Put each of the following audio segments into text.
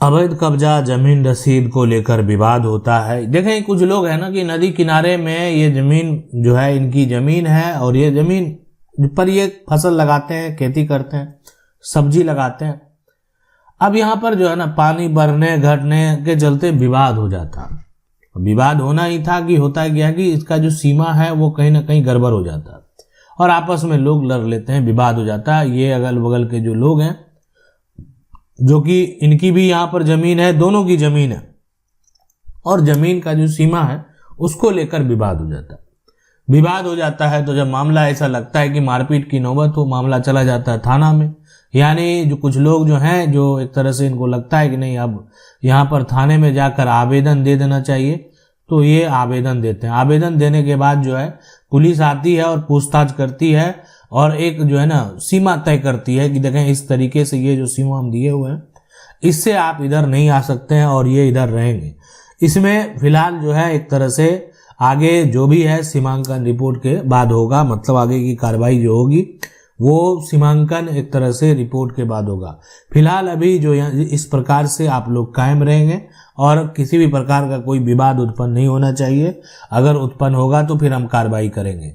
अवैध कब्जा जमीन रसीद को लेकर विवाद होता है। देखें कुछ लोग हैं ना कि नदी किनारे में ये जमीन जो है इनकी जमीन है और ये जमीन पर ये फसल लगाते हैं, खेती करते हैं, सब्जी लगाते हैं। अब यहाँ पर जो है ना पानी बढ़ने घटने के चलते विवाद हो जाता। विवाद होना ही था कि होता क्या कि इसका जो सीमा है वो कहीं ना कहीं गड़बड़ हो जाता और आपस में लोग लड़ लेते हैं, विवाद हो जाता है। ये अगल बगल के जो लोग हैं जो कि इनकी भी यहाँ पर जमीन है, दोनों की जमीन है और जमीन का जो सीमा है उसको लेकर विवाद हो जाता है। विवाद हो जाता है तो जब मामला ऐसा लगता है कि मारपीट की नौबत हो, मामला चला जाता है थाना में। यानी जो कुछ लोग जो हैं जो एक तरह से इनको लगता है कि नहीं अब यहाँ पर थाने में जाकर आवेदन दे देना चाहिए, तो ये आवेदन देते हैं। आवेदन देने के बाद जो है पुलिस आती है और पूछताछ करती है और एक जो है ना सीमा तय करती है कि देखें इस तरीके से ये जो सीमा हम दिए हुए हैं इससे आप इधर नहीं आ सकते हैं और ये इधर रहेंगे। इसमें फिलहाल जो है एक तरह से आगे जो भी है सीमांकन रिपोर्ट के बाद होगा, मतलब आगे की कार्रवाई जो होगी वो सीमांकन एक तरह से रिपोर्ट के बाद होगा। फिलहाल अभी जो इस प्रकार से आप लोग कायम रहेंगे और किसी भी प्रकार का कोई विवाद उत्पन्न नहीं होना चाहिए। अगर उत्पन्न होगा तो फिर हम कार्रवाई करेंगे।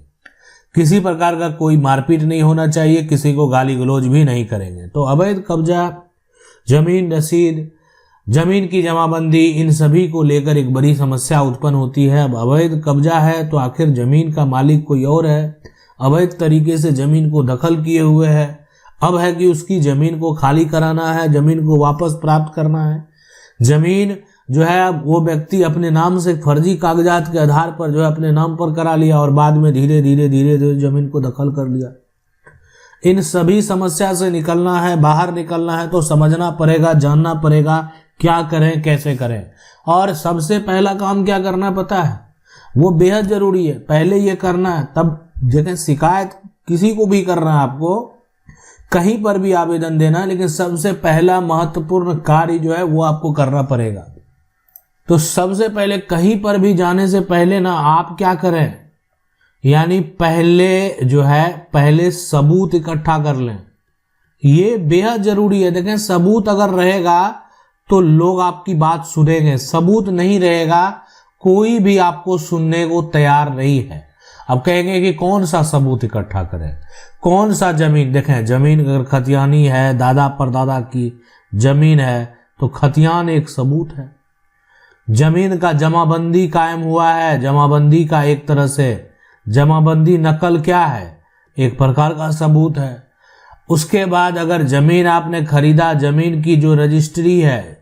किसी प्रकार का कोई मारपीट नहीं होना चाहिए, किसी को गाली गलौज भी नहीं करेंगे। तो अवैध कब्जा, जमीन रसीद, जमीन की जमाबंदी, इन सभी को लेकर एक बड़ी समस्या उत्पन्न होती है। अब अवैध कब्जा है तो आखिर जमीन का मालिक कोई और है, अवैध तरीके से जमीन को दखल किए हुए है। अब है कि उसकी जमीन को खाली कराना है, जमीन को वापस प्राप्त करना है। जमीन जो है अब वो व्यक्ति अपने नाम से फर्जी कागजात के आधार पर जो है अपने नाम पर करा लिया और बाद में धीरे धीरे जमीन को दखल कर लिया। इन सभी समस्या से निकलना है, बाहर निकलना है तो समझना पड़ेगा, जानना पड़ेगा क्या करें कैसे करें। और सबसे पहला काम क्या करना पता है, वो बेहद जरूरी है। पहले ये करना है, तब जगह शिकायत किसी को भी करना है, आपको कहीं पर भी आवेदन देना है, लेकिन सबसे पहला महत्वपूर्ण कार्य जो है वो आपको करना पड़ेगा। तो सबसे पहले कहीं पर भी जाने से पहले ना आप क्या करें, यानी पहले सबूत इकट्ठा कर लें। ये बेहद जरूरी है। देखें सबूत अगर रहेगा तो लोग आपकी बात सुनेंगे, सबूत नहीं रहेगा कोई भी आपको सुनने को तैयार नहीं है। अब कहेंगे कि कौन सा सबूत इकट्ठा करें, कौन सा जमीन। देखें जमीन अगर खतियानी है, दादा परदादा की जमीन है तो खतियान एक सबूत है। जमीन का जमाबंदी कायम हुआ है, जमाबंदी का एक तरह से जमाबंदी नकल क्या है, एक प्रकार का सबूत है। उसके बाद अगर जमीन आपने खरीदा, जमीन की जो रजिस्ट्री है,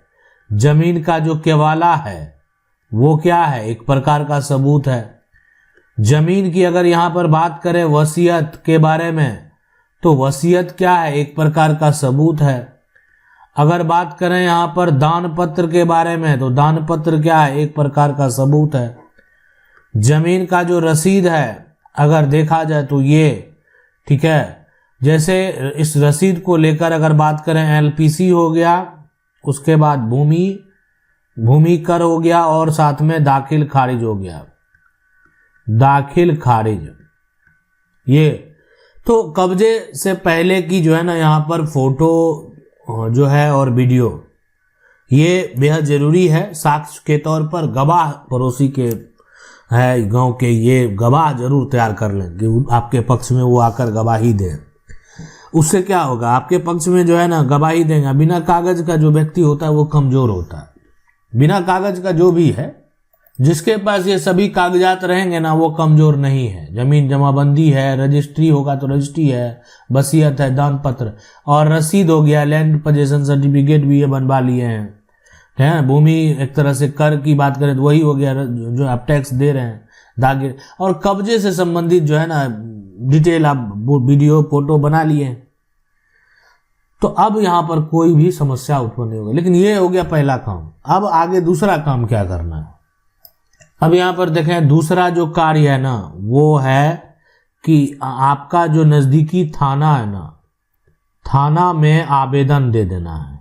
जमीन का जो केवाला है वो क्या है, एक प्रकार का सबूत है। जमीन की अगर यहां पर बात करें वसीयत के बारे में तो वसीयत क्या है, एक प्रकार का सबूत है। अगर बात करें यहां पर दान पत्र के बारे में तो दान पत्र क्या है, एक प्रकार का सबूत है। जमीन का जो रसीद है अगर देखा जाए तो ये ठीक है, जैसे इस रसीद को लेकर अगर बात करें एलपीसी हो गया, उसके बाद भूमि कर हो गया और साथ में दाखिल खारिज हो गया, दाखिल खारिज। ये तो कब्जे से पहले की जो है ना यहाँ पर फोटो जो है और वीडियो ये बेहद जरूरी है। साक्ष्य के तौर पर गवाह पड़ोसी के है गांव के, ये गवाह जरूर तैयार कर लें कि आपके पक्ष में वो आकर गवाही दें। उससे क्या होगा, आपके पक्ष में जो है ना गवाही देंगे। बिना कागज का जो व्यक्ति होता है वो कमजोर होता है। बिना कागज का जो भी है, जिसके पास ये सभी कागजात रहेंगे ना वो कमजोर नहीं है। जमीन जमाबंदी है, रजिस्ट्री होगा तो रजिस्ट्री है, वसीयत है, दान पत्र और रसीद हो गया, लैंड पोजीशन सर्टिफिकेट भी ये बनवा लिए हैं। भूमि एक तरह से कर की बात करें तो वही हो गया जो आप टैक्स दे रहे हैं, दागे। और कब्जे से संबंधित जो है ना डिटेल आप वीडियो फोटो बना लिए हैं, तो अब यहां पर कोई भी समस्या उत्पन्न नहीं होगी। लेकिन ये हो गया पहला काम। अब आगे दूसरा काम क्या करना है। अब यहां पर देखें दूसरा जो कार्य है ना वो है कि आपका जो नजदीकी थाना है ना, थाना में आवेदन दे देना है।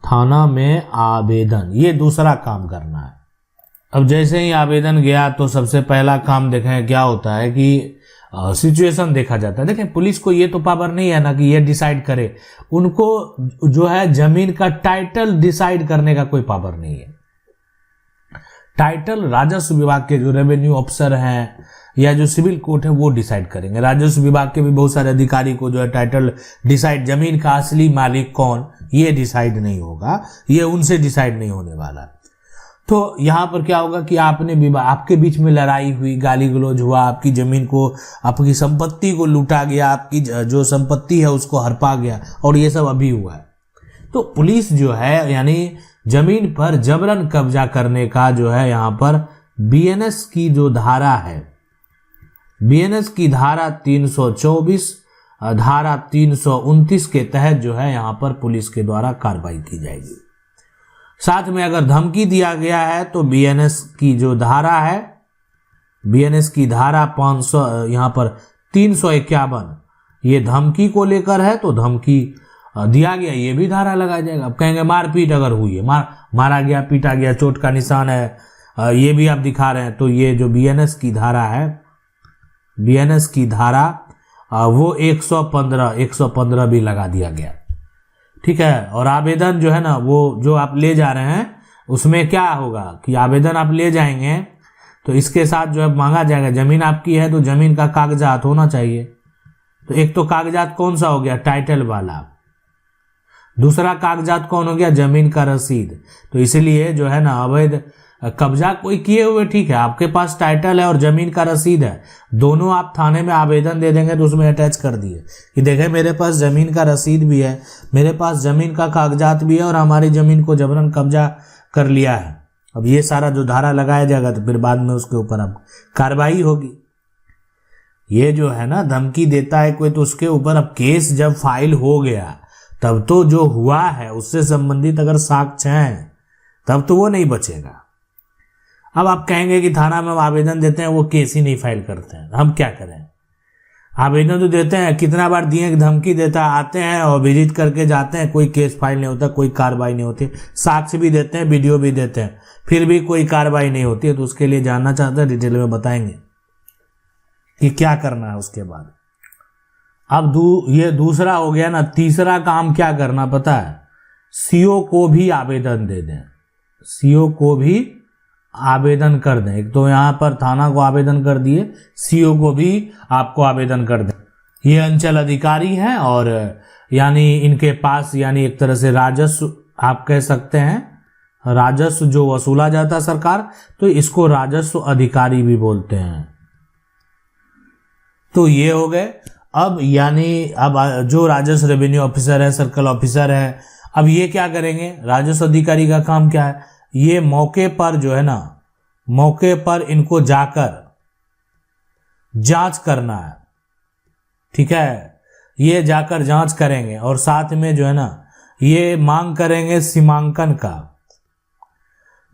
थाना में आवेदन, ये दूसरा काम करना है। अब जैसे ही आवेदन गया तो सबसे पहला काम देखें क्या होता है कि सिचुएशन देखा जाता है। देखें पुलिस को ये तो पावर नहीं है ना कि ये डिसाइड करे, उनको जो है जमीन का टाइटल डिसाइड करने का कोई पावर नहीं है। टाइटल राजस्व विभाग के जो रेवेन्यू अफसर हैं या जो सिविल कोर्ट है वो डिसाइड करेंगे। राजस्व विभाग के भी बहुत सारे अधिकारी को जो है टाइटल डिसाइड, जमीन का असली मालिक कौन ये डिसाइड नहीं होगा, ये उनसे डिसाइड नहीं होने वाला। तो यहाँ पर क्या होगा कि आपके बीच में लड़ाई हुई, गाली गलौज हुआ, आपकी जमीन को, आपकी संपत्ति को लूटा गया, आपकी जो संपत्ति है उसको हड़पा गया, और ये सब अभी हुआ है। तो पुलिस जो है यानी जमीन पर जबरन कब्जा करने का जो है यहाँ पर बीएनएस की जो धारा है, बीएनएस की धारा 324, धारा 329 के तहत जो है यहाँ पर पुलिस के द्वारा कार्रवाई की जाएगी। साथ में अगर धमकी दिया गया है तो बीएनएस की जो धारा है, बीएनएस की धारा 500 यहाँ पर 351 ये धमकी को लेकर है, तो धमकी दिया गया ये भी धारा लगाया जाएगा। अब कहेंगे मारपीट अगर हुई है, मारा गया, पीटा गया, चोट का निशान है, ये भी आप दिखा रहे हैं, तो ये जो बीएनएस की धारा है, बीएनएस की धारा वो 115 भी लगा दिया गया। ठीक है। और आवेदन जो है ना वो जो आप ले जा रहे हैं उसमें क्या होगा कि आवेदन आप ले जाएंगे तो इसके साथ जो है मांगा जाएगा, जमीन आपकी है तो जमीन का कागजात होना चाहिए। तो एक तो कागजात कौन सा हो गया, टाइटल वाला, दूसरा कागजात कौन हो गया, जमीन का रसीद। तो इसलिए जो है ना अवैध कब्जा कोई किए हुए, ठीक है, आपके पास टाइटल है और जमीन का रसीद है, दोनों आप थाने में आवेदन दे देंगे तो उसमें अटैच कर दिए कि देखें मेरे पास जमीन का रसीद भी है, मेरे पास जमीन का कागजात भी है और हमारी जमीन को जबरन कब्जा कर लिया है। अब ये सारा जो धारा लगाया जाएगा तो फिर बाद में उसके ऊपर अब कार्रवाई होगी। ये जो है ना धमकी देता है कोई तो उसके ऊपर अब केस जब फाइल हो गया तब तो जो हुआ है उससे संबंधित अगर साक्ष्य हैं तब तो वो नहीं बचेगा। अब आप कहेंगे कि थाना में आवेदन देते हैं वो केस ही नहीं फाइल करते हैं, हम क्या करें। आवेदन तो देते हैं, कितना बार दिए, धमकी देता है, आते हैं और विजिट करके जाते हैं, कोई केस फाइल नहीं होता, कोई कार्रवाई नहीं होती, साक्ष्य भी देते हैं, वीडियो भी देते हैं, फिर भी कोई कार्रवाई नहीं होती है। तो उसके लिए जानना चाहते हैं, डिटेल में बताएंगे कि क्या करना है उसके बाद। अब ये दूसरा हो गया ना, तीसरा काम क्या करना पता है, सीओ को भी आवेदन दे दें, सीओ को भी आवेदन कर दें। एक तो यहाँ पर थाना को आवेदन कर दिए, सीओ को भी आपको आवेदन कर दें। ये अंचल अधिकारी हैं और यानी इनके पास यानी एक तरह से राजस्व आप कह सकते हैं, राजस्व जो वसूला जाता है सरकार, तो इसको राजस्व अधिकारी भी बोलते हैं। तो ये हो गए। अब यानी अब जो राजस्व रेवेन्यू ऑफिसर है, सर्कल ऑफिसर है, अब ये क्या करेंगे, राजस्व अधिकारी का काम क्या है, ये मौके पर जो है ना, मौके पर इनको जाकर जांच करना है। ठीक है, ये जाकर जांच करेंगे और साथ में जो है ना ये मांग करेंगे सीमांकन का,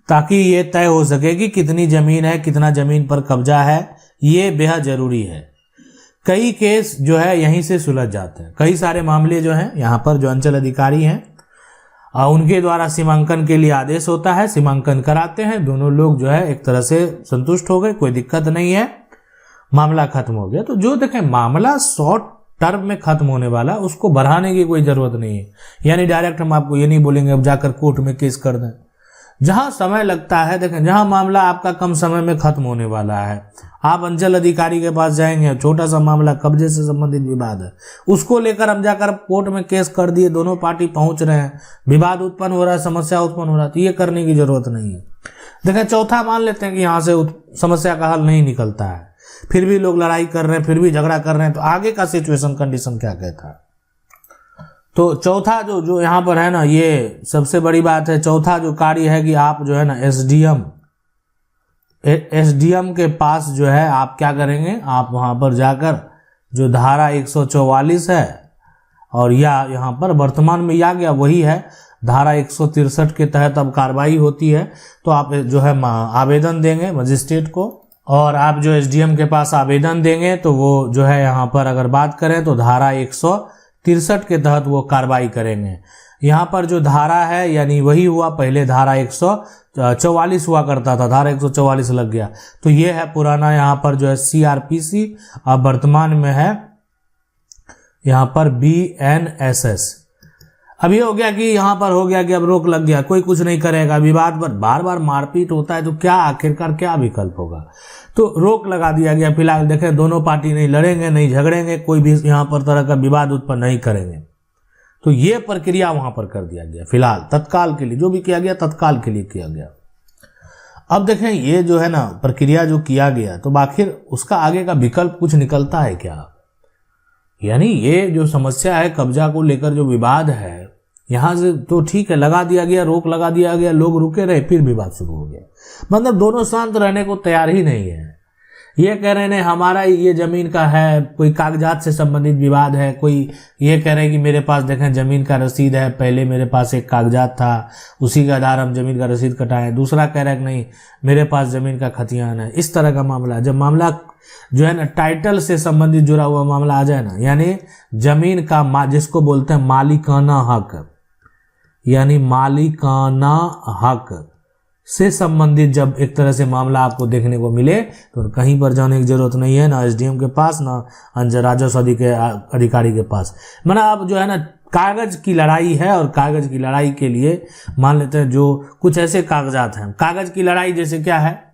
ताकि ये तय हो सके कि कितनी जमीन है, कितना जमीन पर कब्जा है। ये बेहद जरूरी है। कई केस जो है यहीं से सुलझ जाते हैं, कई सारे मामले जो हैं यहाँ पर जो अंचल अधिकारी हैं उनके द्वारा सीमांकन के लिए आदेश होता है, सीमांकन कराते हैं, दोनों लोग जो है एक तरह से संतुष्ट हो गए, कोई दिक्कत नहीं है, मामला खत्म हो गया। तो जो देखें मामला शॉर्ट टर्म में खत्म होने वाला, उसको बढ़ाने की कोई जरूरत नहीं है। यानी डायरेक्ट हम आपको ये नहीं बोलेंगे अब जाकर कोर्ट में केस कर दें। जहां समय लगता है, देखें जहां मामला आपका कम समय में खत्म होने वाला है, आप अंचल अधिकारी के पास जाएंगे, छोटा सा मामला कब्जे से संबंधित विवाद है, उसको लेकर हम जाकर कोर्ट में केस कर दिए, दोनों पार्टी पहुंच रहे हैं, विवाद उत्पन्न हो रहा है, समस्या उत्पन्न हो रहा है, तो ये करने की जरूरत नहीं है। देखें चौथा मान लेते हैं कि यहाँ से समस्या का हल नहीं निकलता है, फिर भी लोग लड़ाई कर रहे हैं, फिर भी झगड़ा कर रहे हैं, तो आगे का सिचुएशन कंडीशन क्या कहता है। तो चौथा जो यहाँ पर है ना, ये सबसे बड़ी बात है। चौथा जो कार्य है कि आप जो है ना एसडीएम के पास जो है आप क्या करेंगे, आप वहाँ पर जाकर जो धारा 144 है और या यहाँ पर वर्तमान में आ गया वही है, धारा 163 के तहत अब कार्रवाई होती है। तो आप जो है आवेदन देंगे मजिस्ट्रेट को, और आप जो एसडीएम के पास आवेदन देंगे तो वो जो है यहाँ पर अगर बात करें तो धारा 163 के तहत वो कार्रवाई करेंगे। यहाँ पर जो धारा है यानी वही हुआ, पहले धारा 144 हुआ करता था, धारा 144 लग गया। तो ये है पुराना यहाँ पर जो है CRPC, अब वर्तमान में है यहाँ पर BNSS। अब ये हो गया कि यहाँ पर हो गया कि अब रोक लग गया, कोई कुछ नहीं करेगा, विवाद पर बार बार मारपीट होता है, तो क्या आखिरकार क्या विकल्प होगा? तो रोक लगा दिया गया। फिलहाल देखें, दोनों पार्टी नहीं लड़ेंगे, नहीं झगड़ेंगे, कोई भी यहाँ पर तरह का विवाद उत्पन्न नहीं करेंगे। तो ये प्रक्रिया वहां पर कर दिया गया। फिलहाल तत्काल के लिए जो भी किया गया, तत्काल के लिए किया गया। अब देखें, ये जो है ना प्रक्रिया जो किया गया, तो आखिर उसका आगे का विकल्प कुछ निकलता है क्या? यानी ये जो समस्या है, कब्जा को लेकर जो विवाद है, यहां से तो ठीक है, लगा दिया गया, रोक लगा दिया गया, लोग रुके रहे, फिर विवाद शुरू हो गया। मतलब दोनों शांत रहने को तैयार ही नहीं है। ये कह रहे हैं हमारा ये जमीन का है, कोई कागजात से संबंधित विवाद है, कोई ये कह रहे हैं कि मेरे पास देखें जमीन का रसीद है, पहले मेरे पास एक कागजात था, उसी के आधार हम जमीन का रसीद कटाएं। दूसरा कह रहा है कि नहीं, मेरे पास जमीन का खतियान है। इस तरह का मामला, जब मामला जो है ना टाइटल से संबंधित जुड़ा हुआ मामला आ जाए ना, यानी जमीन का जिसको बोलते हैं मालिकाना हक, यानी मालिकाना हक से संबंधित जब एक तरह से मामला आपको देखने को मिले, तो कहीं पर जाने की जरूरत नहीं है, ना SDM के पास, ना राजस्व अधिकारी के पास। मतलब अब जो है ना कागज की लड़ाई है, और कागज की लड़ाई के लिए मान लेते हैं जो कुछ ऐसे कागजात हैं। कागज की लड़ाई जैसे क्या है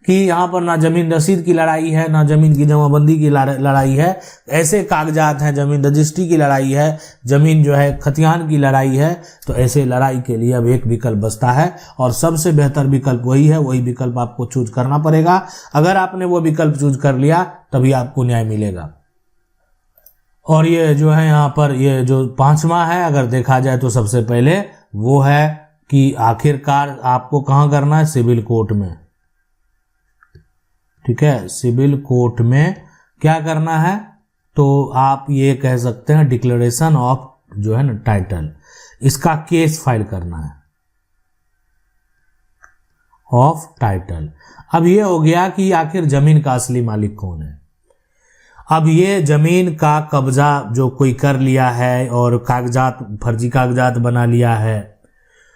कि यहाँ पर ना जमीन रसीद की लड़ाई है, ना जमीन की जमाबंदी की लड़ाई है, ऐसे कागजात हैं, जमीन रजिस्ट्री की लड़ाई है, जमीन जो है खतियान की लड़ाई है। तो ऐसे लड़ाई के लिए अब एक विकल्प बचता है, और सबसे बेहतर विकल्प वही है, वही विकल्प आपको चूज करना पड़ेगा। अगर आपने वो विकल्प चूज कर लिया तभी आपको न्याय मिलेगा। और ये जो है यहाँ पर ये जो 5वां है, अगर देखा जाए तो सबसे पहले वो है कि आखिरकार आपको कहाँ करना है, सिविल कोर्ट में। ठीक है, सिविल कोर्ट में क्या करना है, तो आप ये कह सकते हैं डिक्लेरेशन ऑफ जो है ना टाइटल, इसका केस फाइल करना है, ऑफ टाइटल। अब ये हो गया कि आखिर जमीन का असली मालिक कौन है। अब ये जमीन का कब्जा जो कोई कर लिया है और कागजात, फर्जी कागजात बना लिया है,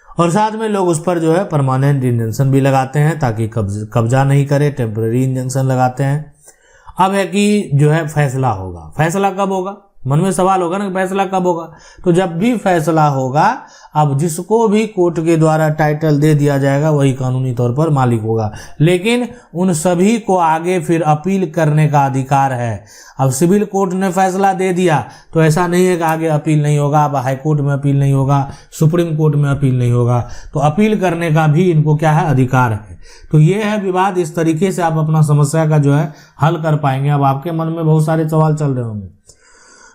और साथ में लोग उस पर जो है परमानेंट इंजंक्शन भी लगाते हैं ताकि कब्जा नहीं करे, टेम्पररी इंजंक्शन लगाते हैं। अब है कि जो है फैसला होगा, फैसला कब होगा, मन में सवाल होगा ना, फैसला कब होगा? तो जब भी फैसला होगा, अब जिसको भी कोर्ट के द्वारा टाइटल दे दिया जाएगा वही कानूनी तौर पर मालिक होगा, लेकिन उन सभी को आगे फिर अपील करने का अधिकार है। अब सिविल कोर्ट ने फैसला दे दिया तो ऐसा नहीं है कि आगे अपील नहीं होगा, अब हाई कोर्ट में अपील नहीं होगा, सुप्रीम कोर्ट में अपील नहीं होगा, तो अपील करने का भी इनको क्या है, अधिकार है। तो ये है विवाद। इस तरीके से आप अपना समस्या का जो है हल कर पाएंगे। अब आपके मन में बहुत सारे सवाल चल रहे होंगे।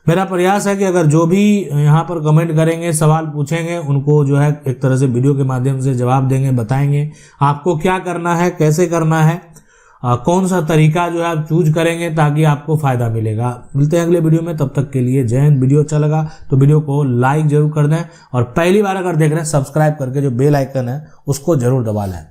मेरा प्रयास है कि अगर जो भी यहाँ पर कमेंट करेंगे, सवाल पूछेंगे, उनको जो है एक तरह से वीडियो के माध्यम से जवाब देंगे, बताएंगे आपको क्या करना है, कैसे करना है, कौन सा तरीका जो है आप चूज करेंगे ताकि आपको फायदा मिलेगा। मिलते हैं अगले वीडियो में, तब तक के लिए जय हिंद। वीडियो अच्छा लगा तो वीडियो को लाइक जरूर कर दें, और पहली बार अगर देख रहे हैं सब्सक्राइब करके जो बेल आइकन है उसको जरूर दबा लें।